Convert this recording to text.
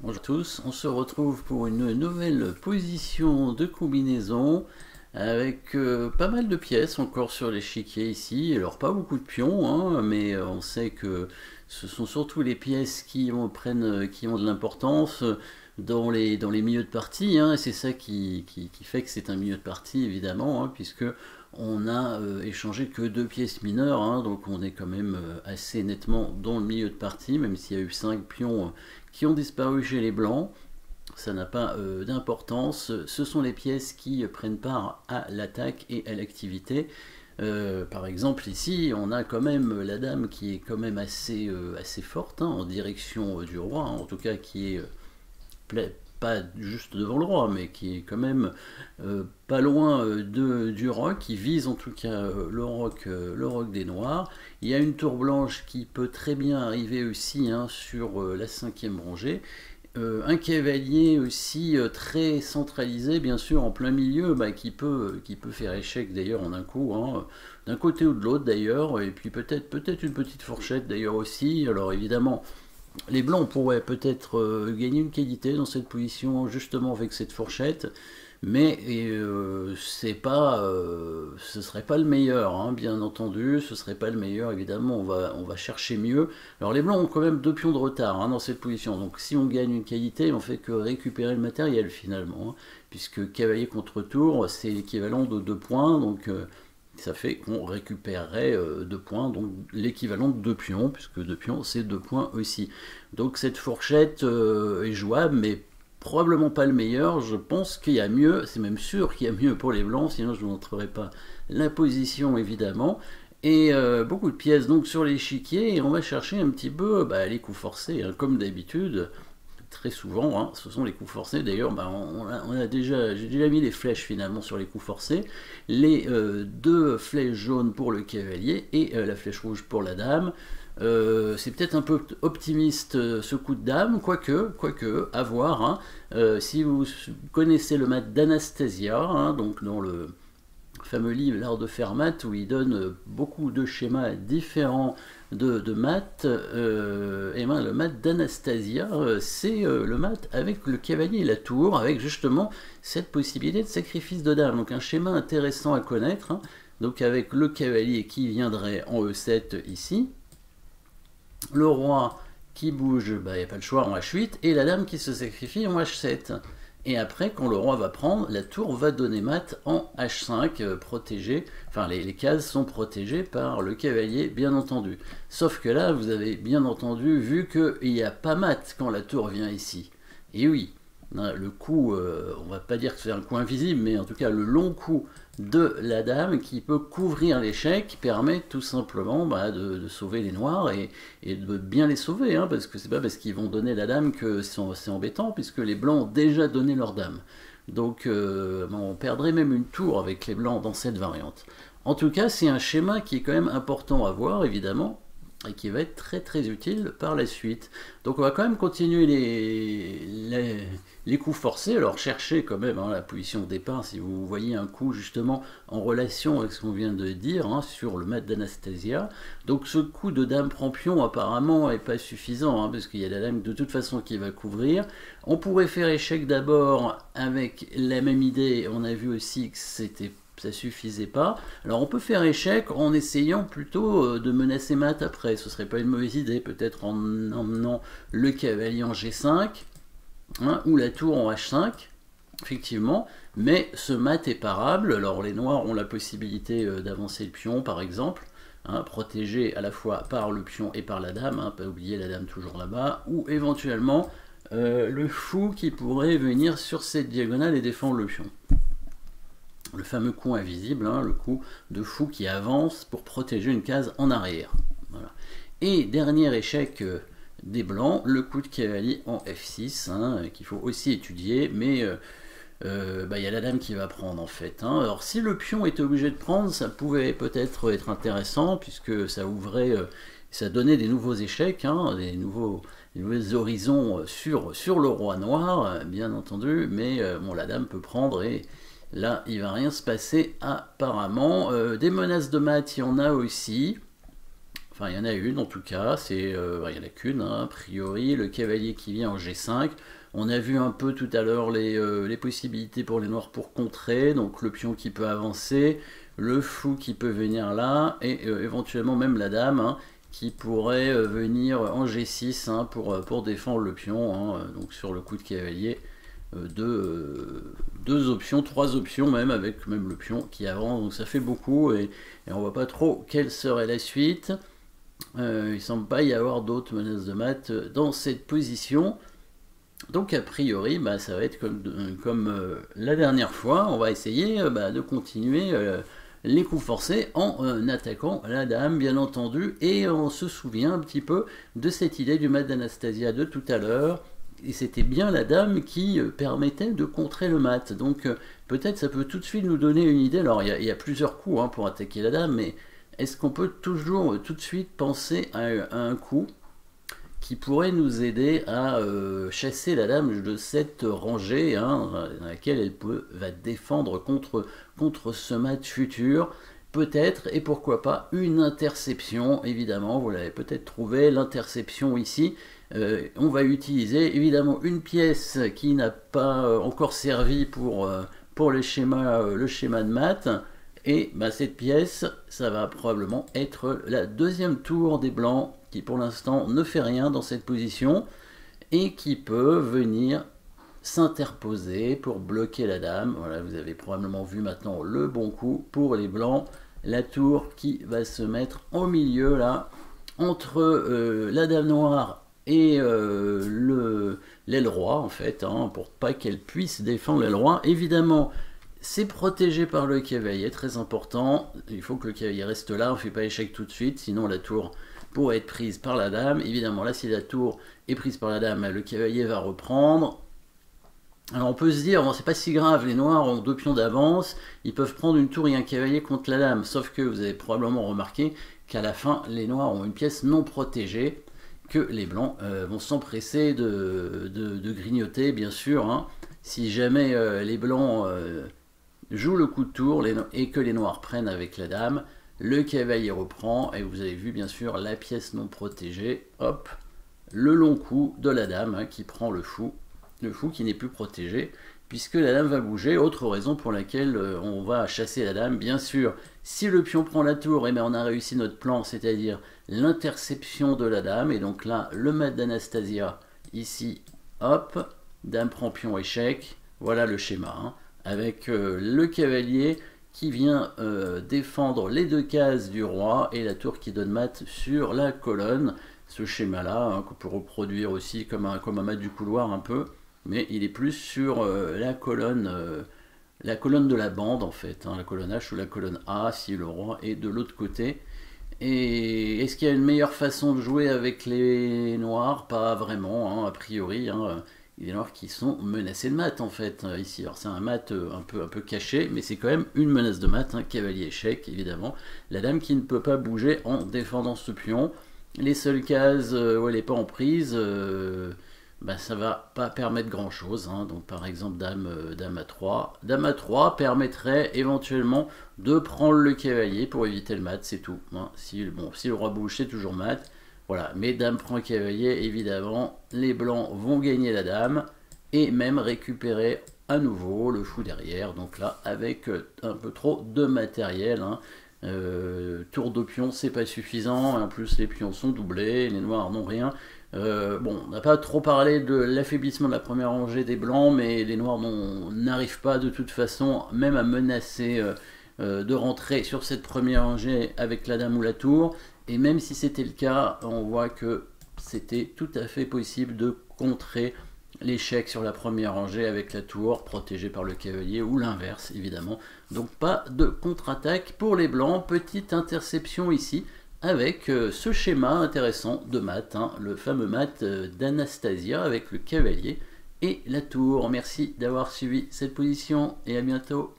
Bonjour à tous, on se retrouve pour une nouvelle position de combinaison avec pas mal de pièces encore sur l'échiquier ici. Alors pas beaucoup de pions, hein, mais on sait que ce sont surtout les pièces qui ont de l'importance dans les milieux de partie, hein, et c'est ça qui fait que c'est un milieu de partie évidemment, hein, puisque on a échangé que deux pièces mineures, hein, donc on est quand même assez nettement dans le milieu de partie, même s'il y a eu 5 pions qui ont disparu chez les blancs. Ça n'a pas d'importance. Ce sont les pièces qui prennent part à l'attaque et à l'activité. Par exemple, ici, on a quand même la dame qui est quand même assez forte, hein, en direction du roi, hein, en tout cas qui est pas juste devant le roi, mais qui est quand même pas loin du roc, qui vise en tout cas le roc des Noirs. Il y a une tour blanche qui peut très bien arriver aussi, hein, sur la 5e rangée. Un cavalier aussi très centralisé, bien sûr, en plein milieu, bah, qui peut faire échec d'ailleurs en un coup, hein, d'un côté ou de l'autre d'ailleurs, et puis peut-être une petite fourchette d'ailleurs aussi. Alors évidemment, les blancs pourraient peut-être gagner une qualité dans cette position justement avec cette fourchette, mais ce serait pas le meilleur, hein, bien entendu, ce serait pas le meilleur, évidemment, on va chercher mieux. Alors les blancs ont quand même 2 pions de retard, hein, dans cette position, donc si on gagne une qualité, on fait que récupérer le matériel finalement, hein, puisque cavalier contre tour, c'est l'équivalent de 2 points, donc ça fait qu'on récupérerait 2 points, donc l'équivalent de 2 pions, puisque 2 pions c'est 2 points aussi. Donc cette fourchette est jouable, mais probablement pas le meilleur. Je pense qu'il y a mieux, c'est même sûr qu'il y a mieux pour les blancs, sinon je ne vous montrerai pas la position évidemment. Et beaucoup de pièces donc sur l'échiquier, et on va chercher un petit peu les coups forcés, hein, comme d'habitude. Très souvent, hein, ce sont les coups forcés. D'ailleurs, j'ai déjà mis les flèches finalement sur les coups forcés. Les 2 flèches jaunes pour le cavalier et la flèche rouge pour la dame. C'est peut-être un peu optimiste ce coup de dame, quoique, à voir, hein. Si vous connaissez le mat d'Anastasia, hein, donc dans le fameux livre L'art de faire maths, où il donne beaucoup de schémas différents de maths, et ben, le maths d'Anastasia, c'est le maths avec le cavalier et la tour, avec justement cette possibilité de sacrifice de dame. Donc un schéma intéressant à connaître, hein, donc avec le cavalier qui viendrait en E7 ici, le roi qui bouge, il n'y a pas le choix, en H8, et la dame qui se sacrifie en H7. Et après, quand le roi va prendre, la tour va donner mat en H5, protégé, enfin les cases sont protégées par le cavalier, bien entendu. Sauf que là, vous avez bien entendu vu qu'il n'y a pas mat quand la tour vient ici. Et oui, le coup, on va pas dire que c'est un coup invisible, mais en tout cas le long coup de la dame qui peut couvrir l'échec permet tout simplement de sauver les noirs et de bien les sauver, hein, parce que c'est pas parce qu'ils vont donner la dame que c'est embêtant, puisque les blancs ont déjà donné leur dame. Donc on perdrait même une tour avec les blancs dans cette variante. En tout cas, c'est un schéma qui est quand même important à voir, évidemment, et qui va être très très utile par la suite. Donc on va quand même continuer les coups forcés. Alors cherchez quand même, hein, la position de départ, si vous voyez un coup justement en relation avec ce qu'on vient de dire, hein, sur le mat d'Anastasia. Donc ce coup de dame prend pion apparemment n'est pas suffisant, hein, parce qu'il y a la dame de toute façon qui va couvrir. On pourrait faire échec d'abord avec la même idée. On a vu aussi que ça suffisait pas. Alors on peut faire échec en essayant plutôt de menacer mat après. Ce serait pas une mauvaise idée, peut-être en emmenant le cavalier en G5, hein, ou la tour en H5, effectivement. Mais ce mat est parable. Alors les noirs ont la possibilité d'avancer le pion, par exemple, hein, protégé à la fois par le pion et par la dame, hein, pas oublier la dame toujours là-bas, ou éventuellement le fou qui pourrait venir sur cette diagonale et défendre le pion. Le fameux coup invisible, hein, le coup de fou qui avance pour protéger une case en arrière. Voilà. Et dernier échec des blancs, le coup de cavalier en F6, hein, qu'il faut aussi étudier, mais y a la dame qui va prendre en fait, hein. Alors si le pion était obligé de prendre, ça pouvait peut-être être intéressant, puisque ça ouvrait, ça donnait des nouveaux échecs, hein, des nouveaux horizons sur le roi noir, bien entendu, mais bon, la dame peut prendre et là, il va rien se passer apparemment. Des menaces de mat, il y en a aussi. enfin il y en a une en tout cas, il n'y en a qu'une, hein, a priori, le cavalier qui vient en G5. On a vu un peu tout à l'heure les possibilités pour les noirs pour contrer, donc le pion qui peut avancer, le fou qui peut venir là, et éventuellement même la dame, hein, qui pourrait venir en G6, hein, pour défendre le pion, hein, donc sur le coup de cavalier. Deux options, trois options même, avec même le pion qui avance, donc ça fait beaucoup, et on voit pas trop quelle serait la suite. Il semble pas y avoir d'autres menaces de mat dans cette position. Donc a priori, bah, ça va être comme la dernière fois, on va essayer de continuer les coups forcés en attaquant la dame, bien entendu, et on se souvient un petit peu de cette idée du mat d'Anastasia de tout à l'heure, et c'était bien la dame qui permettait de contrer le mat, donc peut-être ça peut tout de suite nous donner une idée. Alors il y a plusieurs coups, hein, pour attaquer la dame, mais est-ce qu'on peut toujours tout de suite penser à un coup qui pourrait nous aider à chasser la dame de cette rangée, hein, dans laquelle elle va défendre contre ce mat futur, peut-être, et pourquoi pas, une interception, évidemment, vous l'avez peut-être trouvé, l'interception ici. On va utiliser évidemment une pièce qui n'a pas encore servi pour le schéma de mat, et cette pièce, ça va probablement être la deuxième tour des blancs, qui pour l'instant ne fait rien dans cette position, et qui peut venir s'interposer pour bloquer la dame. Voilà, vous avez probablement vu maintenant le bon coup pour les blancs, la tour qui va se mettre au milieu là, entre la dame noire et l'aile roi, en fait, hein, pour pas qu'elle puisse défendre l'aile roi. Évidemment, c'est protégé par le cavalier, très important. Il faut que le cavalier reste là, on ne fait pas échec tout de suite, sinon la tour pourrait être prise par la dame. Évidemment, là, si la tour est prise par la dame, le cavalier va reprendre. Alors on peut se dire, bon, c'est pas si grave, les noirs ont 2 pions d'avance, ils peuvent prendre une tour et un cavalier contre la dame, sauf que vous avez probablement remarqué qu'à la fin, les noirs ont une pièce non protégée, que les blancs vont s'empresser de grignoter, bien sûr, hein. Si jamais les blancs jouent le coup de tour et que les noirs prennent avec la dame, le cavalier reprend, et vous avez vu bien sûr la pièce non protégée, hop, le long coup de la dame, hein, qui prend le fou qui n'est plus protégé, puisque la dame va bouger. Autre raison pour laquelle on va chasser la dame, bien sûr, si le pion prend la tour, et on a réussi notre plan, c'est-à-dire l'interception de la dame, et donc là, le mat d'Anastasia, ici, hop, dame prend pion échec, voilà le schéma, hein, avec le cavalier qui vient défendre les 2 cases du roi, et la tour qui donne mat sur la colonne, ce schéma-là, hein, qu'on peut reproduire aussi comme un mat du couloir un peu, mais il est plus sur la colonne de la bande, en fait, hein, la colonne H ou la colonne A, si le roi est de l'autre côté. Et est-ce qu'il y a une meilleure façon de jouer avec les noirs? Pas vraiment, hein, a priori, hein. Il y a des noirs qui sont menacés de mat, en fait, ici. Alors c'est un mat un peu caché, mais c'est quand même une menace de mat, hein, cavalier échec, évidemment. La dame qui ne peut pas bouger en défendant ce pion. Les seules cases où elle n'est pas en prise, ça va pas permettre grand chose, hein. Donc par exemple dame A3. Dame A3 permettrait éventuellement de prendre le cavalier pour éviter le mat, c'est tout, hein. Si le roi bouge, c'est toujours mat. Voilà, mais dame prend cavalier, évidemment, les blancs vont gagner la dame et même récupérer à nouveau le fou derrière. Donc là, avec un peu trop de matériel, hein. Tour de pion, c'est pas suffisant. En plus, les pions sont doublés, les noirs n'ont rien. Bon, on n'a pas trop parlé de l'affaiblissement de la première rangée des blancs, mais les noirs n'arrivent pas de toute façon, même à menacer de rentrer sur cette première rangée avec la dame ou la tour. Et même si c'était le cas, on voit que c'était tout à fait possible de contrer l'échec sur la première rangée avec la tour protégée par le cavalier, ou l'inverse évidemment. Donc pas de contre-attaque pour les blancs. Petite interception ici avec ce schéma intéressant de mat, hein, le fameux mat d'Anastasia avec le cavalier et la tour. Merci d'avoir suivi cette position et à bientôt.